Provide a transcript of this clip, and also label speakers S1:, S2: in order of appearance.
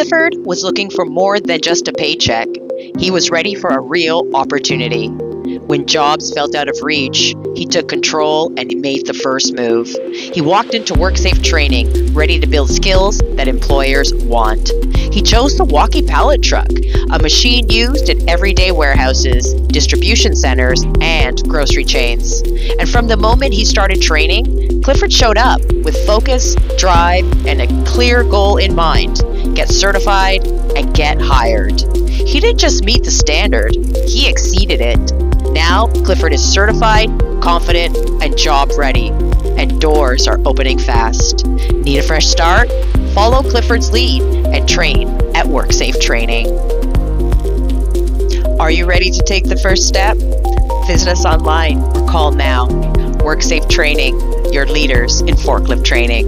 S1: Clifford was looking for more than just a paycheck. He was ready for a real opportunity. When jobs felt out of reach, he took control and he made the first move. He walked into WorkSafe training, ready to build skills that employers want. He chose the Walkie Pallet truck, a machine used in everyday warehouses, distribution centers, and grocery chains. And from the moment he started training, Clifford showed up with focus, drive, and a clear goal in mind: get certified and get hired. He didn't just meet the standard, he exceeded it. Now, Clifford is certified, confident, and job ready, and doors are opening fast. Need a fresh start? Follow Clifford's lead and train at WorkSafe Training. Are you ready to take the first step? Visit us online or call now. WorkSafe Training, your leaders in forklift training.